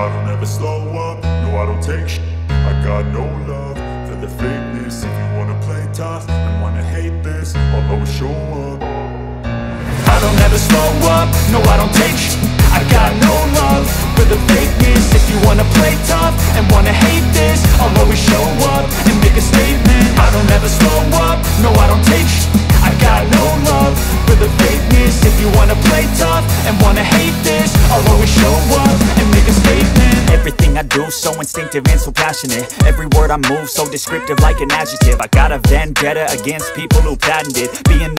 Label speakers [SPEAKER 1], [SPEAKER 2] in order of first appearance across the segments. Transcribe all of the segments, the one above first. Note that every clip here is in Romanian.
[SPEAKER 1] I don't ever slow up, no I don't take shit. I got no love for the fakeness. If you wanna play tough and wanna hate this, I'll always show up. I don't ever slow up, no I don't take shit. I got no love for the fakeness. If you wanna play tough and wanna hate this, I'll always show up and make a statement. I don't ever slow up, no I don't take shit. I got no love for the fakeness. If you wanna play tough and wanna hate this, I'll always show up and make a statement.
[SPEAKER 2] Everything I do so instinctive and so passionate. Every word I move so descriptive like an adjective. I got a vendetta against people who patented being.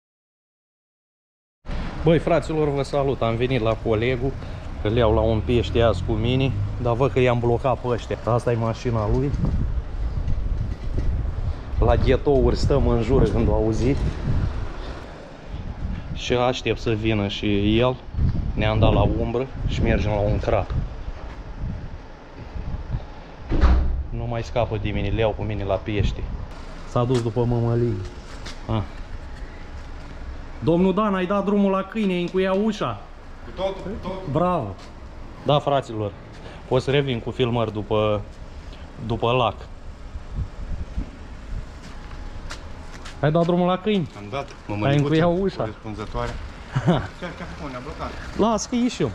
[SPEAKER 3] Băi, fraților, vă salut! Am venit la colegul, că le iau la un pește azi cu mine, dar văd că i-am blocat pe ăștia. Asta e mașina lui. La ghetouri stăm în jur când o auzi. Și aștept să vină și el. Ne-am dat la umbră și mergem la un crap. Nu mai scapă de mine, le iau cu mine la pește. S-a dus după mămălie. Domnul Dan, ai dat drumul la câine, încuia ușa.
[SPEAKER 4] Cu totul.
[SPEAKER 3] Bravo. Da, fraților, o să revin cu filmări după lac. Ai dat drumul la câini?
[SPEAKER 4] Am dat.
[SPEAKER 3] Ai încuia ușa.
[SPEAKER 4] Corespunzătoare. Ce ne-a blocat?
[SPEAKER 3] Las că ieși eu.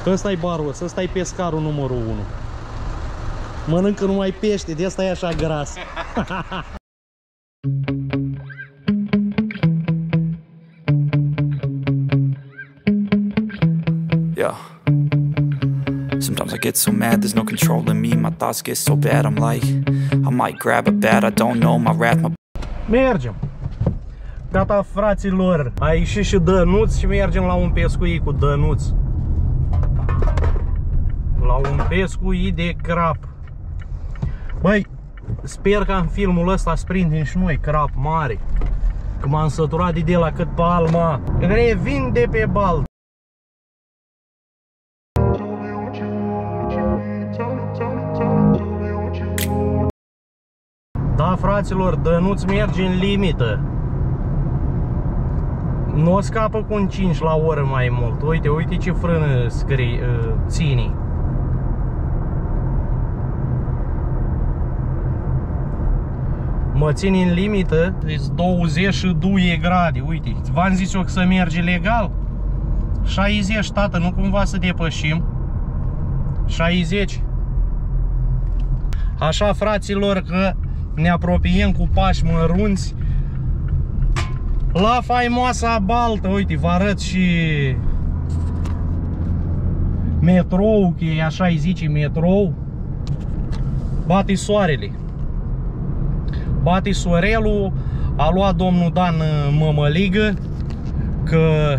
[SPEAKER 3] Ăsta-i baros, ăsta-i pescarul numărul 1. Mănâncă numai pește, de asta e așa gras.
[SPEAKER 2] Yeah. Sometimes I get so mad, there's no controlling me. My thoughts get so bad, I'm like, I might grab a bat, I don't know, my wrath, my...
[SPEAKER 3] Mergem! Gata, fraților, a ieșit și Dănuț și mergem la un pescuit cu Dănuț. La un pescuit de crap. Băi, sper că în filmul ăsta să prindem și noi crap mare. Că m-am săturat de la cât palma. Revin de pe bal. Da, fraților, Dănuț merge în limită. Nu o scapă cu un 5 la oră mai mult. Uite, uite ce frână ține. Mă țin în limită, deci 22 grade, uite. V-am zis eu că să merge legal. 60, tată, nu cumva să depășim. 60. Așa, fraților, că ne apropiem cu pași mărunți la faimoasa baltă. Uite, vă arăt și metrou, că e așa îi zice, metrou. Bate soarele. Bate sorelul. A luat domnul Dan mămăligă, că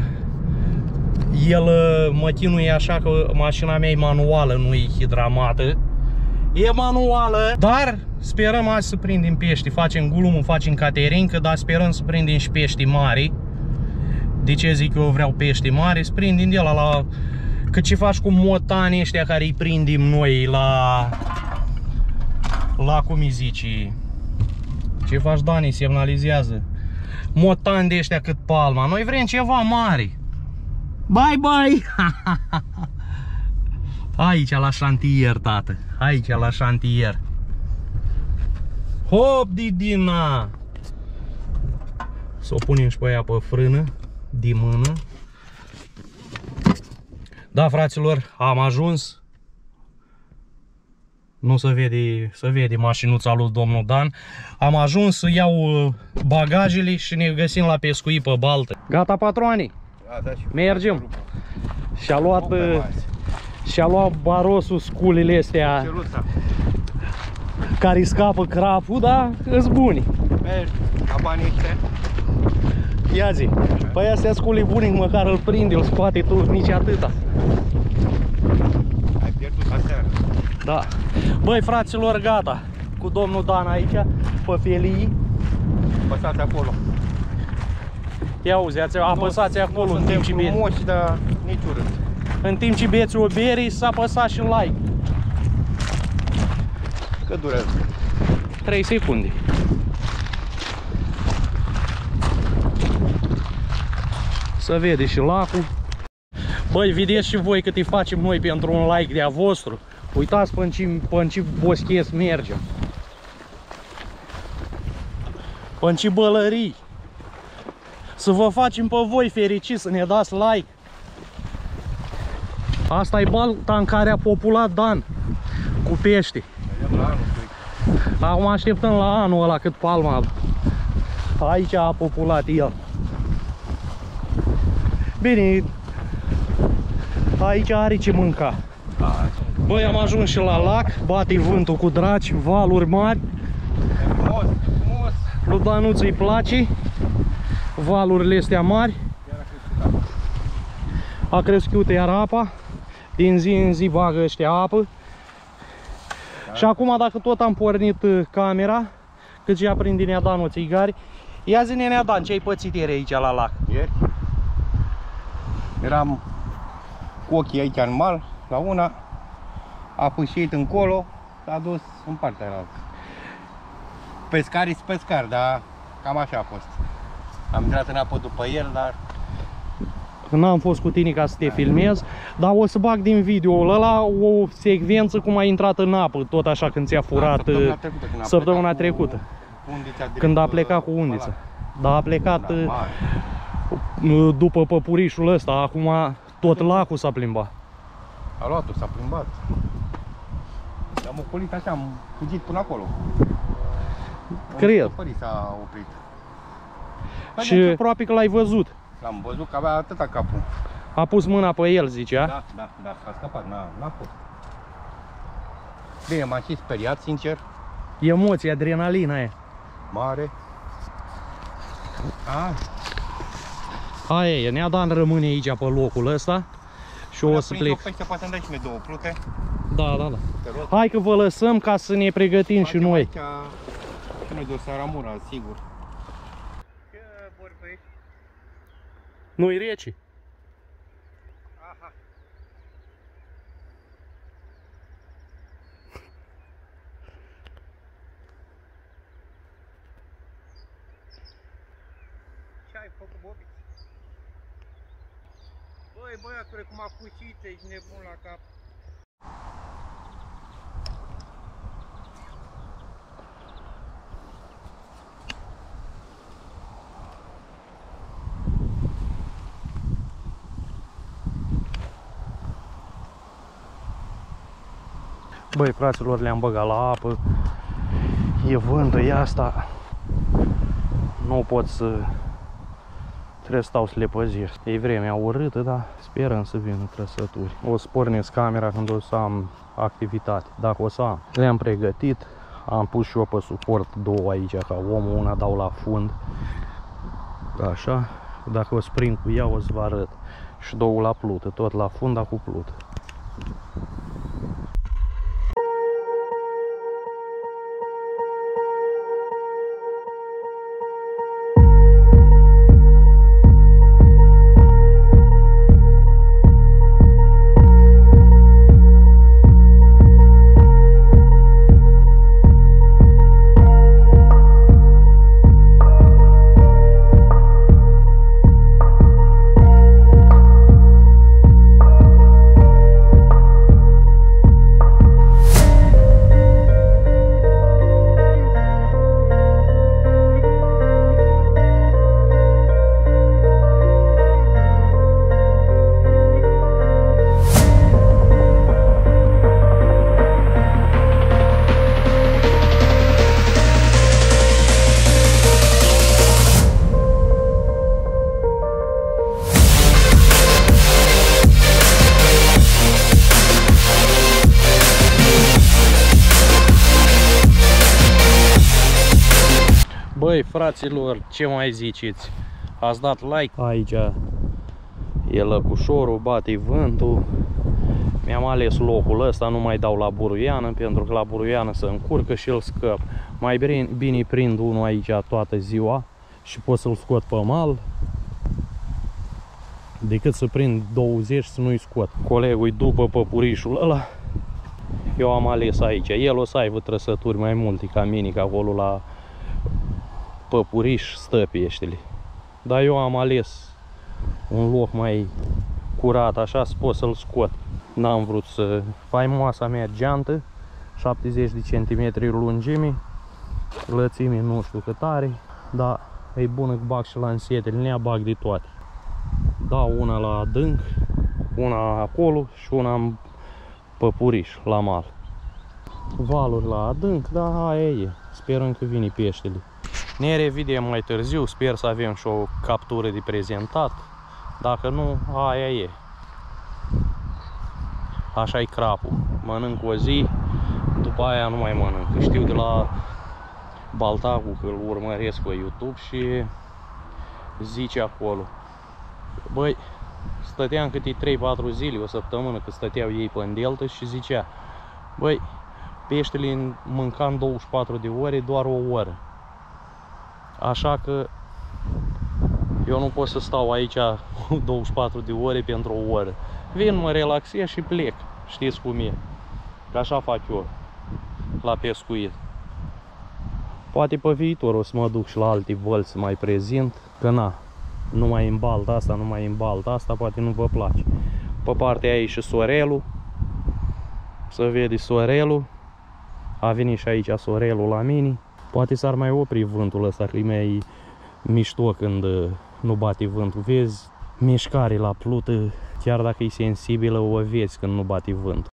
[SPEAKER 3] el mă chinuie așa, că mașina mea e manuală, nu e hidramată. E manuală, dar sperăm azi să prindem pești. Facem gulumul, facem caterincă, dar sperăm să prindem și pești mari. De ce zic eu vreau pești mari? Să prindem de la... Că ce faci cu motanii ăștia care îi prindem noi la cum îi zici? Ce faci, Dani? Semnalizează. Motani de ăștia cât palma. Noi vrem ceva mare. Bye, bye! Aici la șantier, tată. Aici la șantier. Hop, Didina! Să o punem și pe aia pe frână, de mână. Da, fraților, am ajuns. Nu se vede mașinuța lui domnul Dan. Am ajuns să iau bagajele și ne găsim la pescuit pe baltă. Gata, patroane? Mergem. Și-a luat barosul sculile astea care scapă crapul, dar îs buni.
[SPEAKER 4] Mergi, la banii ăștia.
[SPEAKER 3] Ia zi, păi astea sculi bunic, măcar îl prinde, îl scoate tu, nici atâta.
[SPEAKER 4] Ai pierdut aseară.
[SPEAKER 3] Da. Băi, fraților, gata. Cu domnul Dan aici, pe felii.
[SPEAKER 4] Apăsați acolo.
[SPEAKER 3] Ia auzi, apăsați acolo în timp ce beți.
[SPEAKER 4] Frumoși, dar nici urât.
[SPEAKER 3] În timp ce beți o bere, să apăsați și like.
[SPEAKER 4] Cât durează?
[SPEAKER 3] 3 secunde. Să vede și lacul. Băi, vedeți și voi cât îi facem noi pentru un like de-a vostru. Uitați pe în ce bosches mergem. Pe în ce bălării. Să vă facem pe voi fericiți, să ne dați like. Asta e balta în care a populat Dan cu pește. Acum așteptăm la anul ăla cât palma. Aici a populat el. Bine, aici are ce mânca. Băi, am ajuns și la lac, bate vântul cu draci, valuri mari. Lui Danuț îi place valurile astea mari. A crescut iar apa. Din zi în zi bagă ăștia apă. Și acum, dacă tot am pornit camera, cât și aprinde Nea Dan o țigari, ia zi-ne, Nea Dan, ce ai pățit ieri aici la lac?
[SPEAKER 4] Ieri eram cu ochii aici în mal, la una, a pâșit încolo, s-a dus în partea aia. Pescarii sunt pescari, dar cam așa a fost. Am intrat în apă după el, dar...
[SPEAKER 3] N-am fost cu tine ca să te filmez, dar o să bag din video-ul ăla o secvență cum ai intrat în apă, tot așa când ți-a furat săptămâna trecută. Când a plecat cu undița. Dar a plecat după păpurișul ăsta, acum tot lacul s-a plimbat.
[SPEAKER 4] A luat-o, s-a plimbat. Am ocolit așa, am fugit până acolo.
[SPEAKER 3] Cred.
[SPEAKER 4] S-a oprit.
[SPEAKER 3] Și aproape că l-ai văzut.
[SPEAKER 4] L-am văzut că avea atâta capul.
[SPEAKER 3] A pus mâna pe el, zicea?
[SPEAKER 4] Da, a scăpat, n-a fost. Bine, m-am și speriat, sincer.
[SPEAKER 3] Emoție, adrenalina aia.
[SPEAKER 4] Mare.
[SPEAKER 3] Aia e, Nea Dan rămâne aici pe locul ăsta și o să plec.
[SPEAKER 4] Pește, poate îmi dai și mie 2 plute.
[SPEAKER 3] Da. Hai că vă lăsăm ca să ne pregătim și noi.
[SPEAKER 4] Și noi de o saramura, sigur.
[SPEAKER 3] Nu-i rece.
[SPEAKER 4] Aha. Ce ai făcut, Bobby? Băi, băiatule, cum a fucit, ești nebun la cap.
[SPEAKER 3] Băi, fraților, le-am băgat la apă. E vântă, e asta. Nu pot să... Trebuie să stau să le păzesc. E vremea urâtă, dar sperăm să vină trăsături. O să pornesc camera când o să am activitate, dacă o să am. Le-am pregătit. Am pus și eu pe suport 2 aici, ca omul, una dau la fund. Așa. Dacă o să prind cu ea, o să vă arăt. Și 2 la plută, tot la fund, dar cu plută. Băi, fraților, ce mai ziceți? Ați dat like? Aici e lăcușorul, bate vântul. Mi-am ales locul ăsta, nu mai dau la buruiană, pentru că la buruiană se încurcă și îl scăp. Mai bine prind unul aici toată ziua și pot să-l scot pe mal, decât să prind 20 și să nu-i scot. Colegul după păpurișul ăla. Eu am ales aici. El o să aibă trăsături mai multe ca mine, că acolo la păpuriș stă peștele. Dar eu am ales un loc mai curat, așa, să pot să-l scot. N-am vrut să... Faimoasa mea geantă, 70 de centimetri lungime, lățime nu știu cât are, dar e bună că bag și lansetele, ne bag de toate. Dau una la adânc, una acolo și una în păpuriș, la mal. Valuri la adânc, dar aia e. Sperăm că vine peștele. Ne revedem mai târziu, sper să avem și o captură de prezentat. Dacă nu, aia e. Așa-i crapul. Mănânc o zi, după aia nu mai mănânc. Știu de la Baltacu că îl urmăresc pe YouTube și zice acolo: băi, stăteam câte 3-4 zile, o săptămână, că stăteau ei pe delta și zicea: băi, peștele mânca în 24 de ore doar o oră. Așa că eu nu pot să stau aici 24 de ore pentru o oră. Vin, mă relaxez și plec. Știți cum e. Că așa fac eu la pescuit. Poate pe viitor o să mă duc și la alte vălți să mai prezint. Că na, numai în balta asta, numai în balta asta, poate nu vă place. Pe partea aia e și sorelul. Să vede sorelul. A venit și aici sorelul la mine. Poate s-ar mai opri vântul ăsta, că e mai mișto când nu bate vântul. Vezi mișcare la plută, chiar dacă e sensibilă, o vezi când nu bate vântul.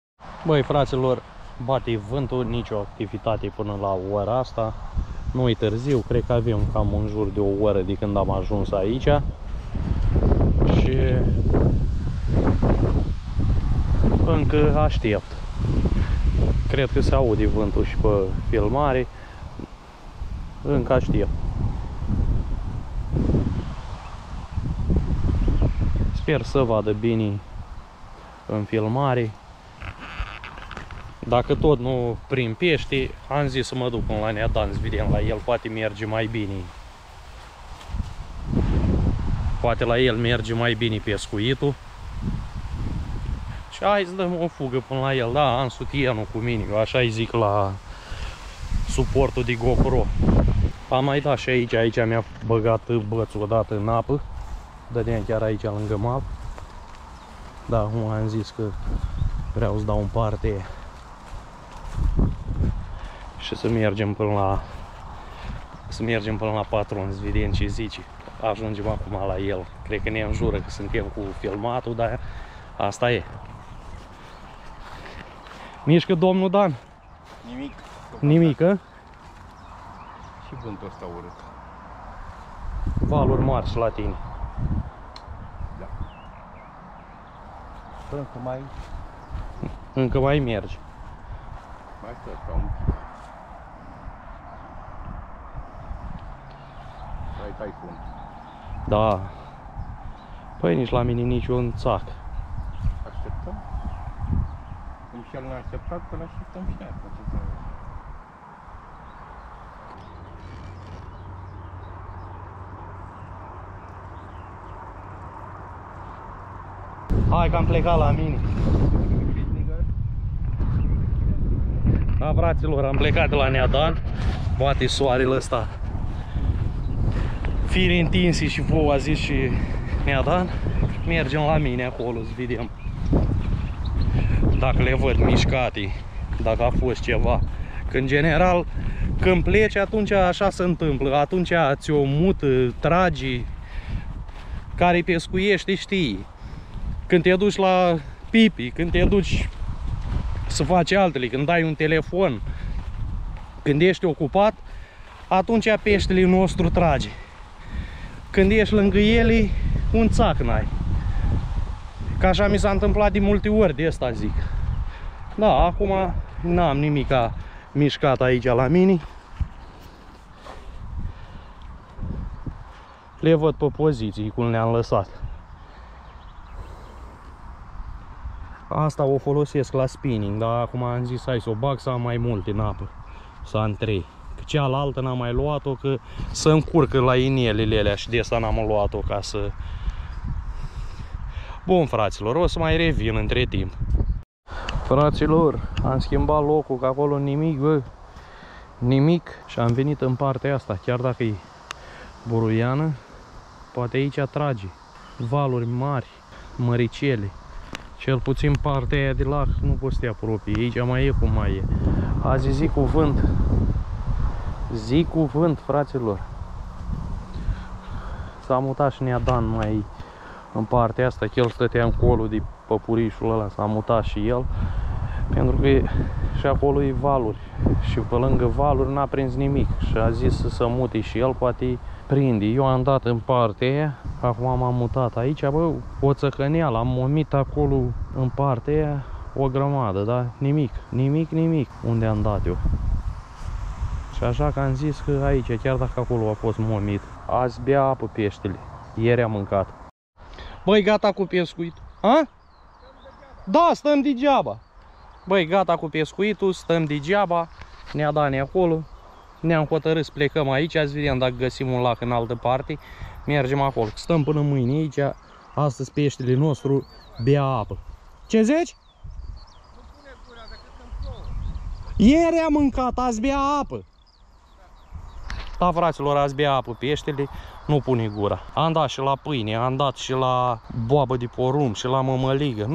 [SPEAKER 3] Băi, fraților, bate vântul, nicio activitate până la ora asta. Nu e târziu, cred că avem cam în jur de o oră de când am ajuns aici. Și încă aștept. Cred că se aude vântul și pe filmare. Încă aștept. Sper să vadă bine în filmare. Dacă tot nu prind pește, am zis să mă duc până la Neadan, să vedem la el, poate merge mai bine. Poate la el merge mai bine pescuitul. Și hai să dăm o fugă până la el. Da, am sutienul cu mine, eu așa îi zic la suportul de GoPro. Am mai dat și aici mi-a băgat bățul odată în apă. Dădeam chiar aici lângă mal. Da, cum am zis că vreau să dau în parte și să mergem până la patron, să vedem ce zice. Ajungem acum la el. Cred că ne înjură că suntem cu filmatul, dar asta e. Mișcă domnul Dan?
[SPEAKER 4] Nimic.
[SPEAKER 3] Nimic, a?
[SPEAKER 4] Și vântul ăsta urât.
[SPEAKER 3] Valuri mari și la tine.
[SPEAKER 4] Da.
[SPEAKER 3] Încă mai mergi.
[SPEAKER 4] Mai stă ca un pic. Ai taifun.
[SPEAKER 3] Da. Păi nici la mine niciun țac.
[SPEAKER 4] Așteptăm. Cum și el ne-a așteptat, că l-așteptăm și noi.
[SPEAKER 3] Hai că am plecat la mine. Da, fraților, am plecat de la Neadan. Bate soarele ăsta. Fire întinse și vouă, a zis și Neadan. Mergem la mine acolo să vedem dacă le văd mișcate, dacă a fost ceva. Că în general, când pleci, atunci așa se întâmplă. Atunci ți-o mută, tragi. Care pescuiește știi. Când te duci la pipi, când te duci să faci altele, când ai un telefon, când ești ocupat, atunci peștele nostru trage. Când ești lângă ele, un țac n-ai. Că așa mi s-a întâmplat de multe ori, de asta zic. Da, acum n-am nimica mișcat aici la mine. Le văd pe poziții cum le-am lăsat. Asta o folosesc la spinning, dar acum am zis hai să o bag să am mai multe în apă. Să am 3. Că cealaltă n-am mai luat-o, că să încurcă la inelele alea și de asta n-am luat-o ca să... Bun, fraților, o să mai revin între timp. Fraților, am schimbat locul, că acolo nimic, bă. Nimic. Și am venit în partea asta, chiar dacă e buruiană, poate aici trage. Valuri mari. măricele. Cel puțin partea aia de lac nu poți să te apropii. Aici mai e cum mai e. Azi zi cu vânt. Zi cu vânt, fraților. S-a mutat și Neadan mai în partea asta, că el stătea în colul de păpurișul ăla, s-a mutat și el. Pentru că și acolo e valuri. Și pe lângă valuri n-a prins nimic. Și a zis să se mute și el, poate prinde. Eu am dat în partea aia, acum m-am mutat aici, bă, o țăcăneală, am momit acolo în partea aia o grămadă, dar nimic unde am dat eu. Și așa că am zis că aici, chiar dacă acolo a fost momit, azi bea apă peștele. Ieri am mâncat. Băi, gata cu pescuit. A? Da, stăm degeaba. Băi, gata cu pescuitul, stăm degeaba. Ne-a dat acolo. Ne-am hotărât să plecăm aici, azi vedem dacă găsim un lac în altă parte. Mergem acolo. Stăm până mâine aici. Astăzi peștele nostru bea apă. Ce zici?
[SPEAKER 4] Nu pune gura decât când plouă.
[SPEAKER 3] Ieri am mâncat, azi bea apă. Da, fraților, azi bea apă peștele, nu pune gura. Am dat și la pâine, am dat și la boabă de porumb și la mămăligă.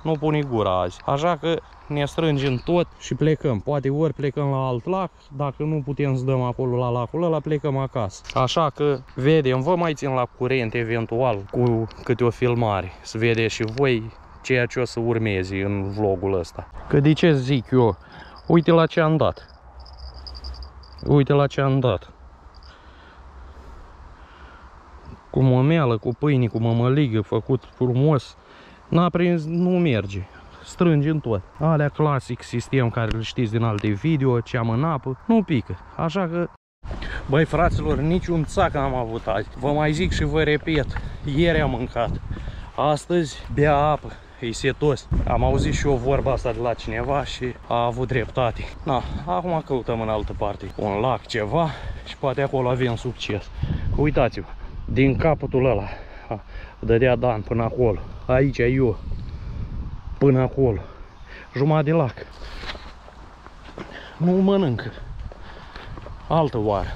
[SPEAKER 3] Nu pune gura azi. Așa că ne strângem tot și plecăm. Poate ori plecăm la alt lac, dacă nu putem să dăm acolo la lacul ăla, plecăm acasă. Așa că vedem, vă mai țin la curent eventual cu câte o filmare, să vedeți și voi ceea ce o să urmeze în vlogul ăsta. Că de ce zic eu? Uite la ce am dat. Uite la ce am dat. Cu mămeală, cu pâine, cu mămăligă, făcut frumos. N-a prins, nu merge. Strângem tot. Alea clasic sistem care îl știți din alte video, ce am în apă, nu pică. Așa că, băi fraților, niciun țac n-am avut azi. Vă mai zic și vă repet, ieri am mâncat. Astăzi bea apă. E setos. Am auzit și eu vorba asta de la cineva și a avut dreptate. Na, acum căutăm în altă parte un lac, ceva și poate acolo avem succes. Uitați-vă, din capătul ăla dădea Dan până acolo. Aici eu până acolo. Jumătate de lac. Nu mănâncă. Altă oară.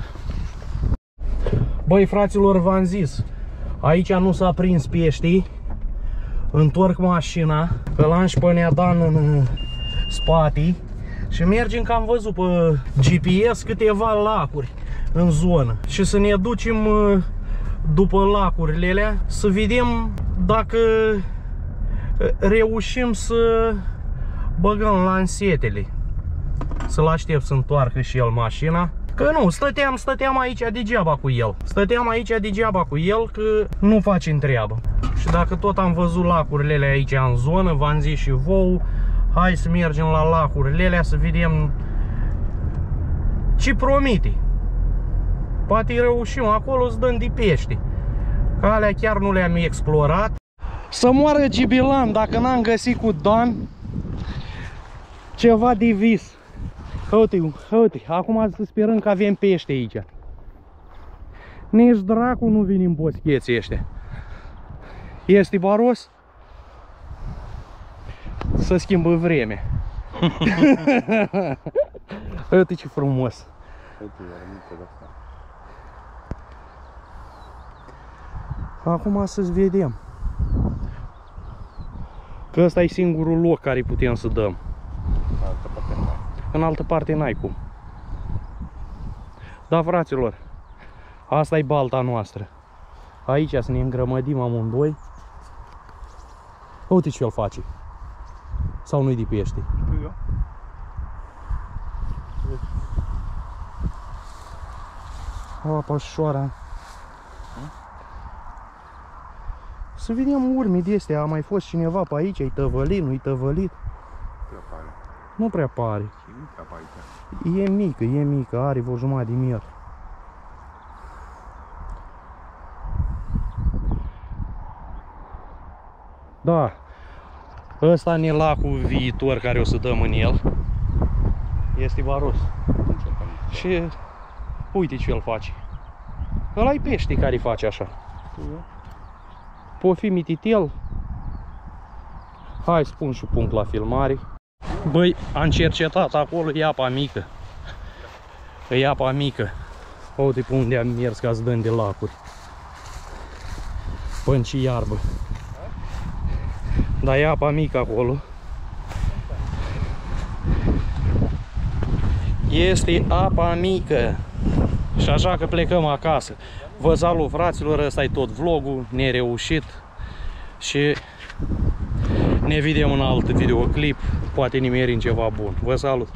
[SPEAKER 3] Băi fraților, v-am zis, aici nu s-a prins peștii. Întorc mașina, îl am și pe Neadan în spate și mergem, că am văzut pe GPS câteva lacuri în zonă și să ne ducem după lacurile alea să vedem dacă reușim să băgăm lansetele, să-l aștept să întoarcă și el mașina. Că nu, stăteam aici degeaba cu el. Stăteam aici degeaba cu el, că nu facem treabă. Și dacă tot am văzut lacurile alea aici în zonă, v-am zis și vouă, hai să mergem la lacurile alea să vedem ce promite. Poate reușim acolo să dăm de pește. Că alea chiar nu le-am explorat. Să moară Gibilan dacă n-am găsit cu Dan ceva de vis. Uite, acum să sperăm că avem pește aici. Nici dracu nu vin în boscheții ăștia. Este baros? Să schimbă vremea. Uite ce frumos. Acum să-ți vedem. Că ăsta e singurul loc care putem să dăm. În altă parte n-ai cum. Da, fraților, asta e balta noastră. Aici să ne îngrămădim amândoi. Uite ce-l face. Sau nu-i de pește? Apa șoara. Să vedem urmi de astea. A mai fost cineva pe aici, e tăvălit, nu-i tăvălit? Nu prea pare. E mică, are vreo jumătate de metru. Da, ăsta ne lacul viitor care o să dăm în el. Este baros. Și uite ce el face. Ăla-i pește care face așa. Pofi mititel. Hai să pun și punct la filmare. Băi, am cercetat acolo, e apa mică. E apa mică. Uite pe unde am mers ca să dăm de lacuri. Până și iarbă. Dar e apa mică acolo. Este apa mică. Și așa că plecăm acasă. Vă salut, fraților, ăsta e tot vlogul nereușit. Și ne vedem în alt videoclip. Poate nimerim ceva bun. Vă salut!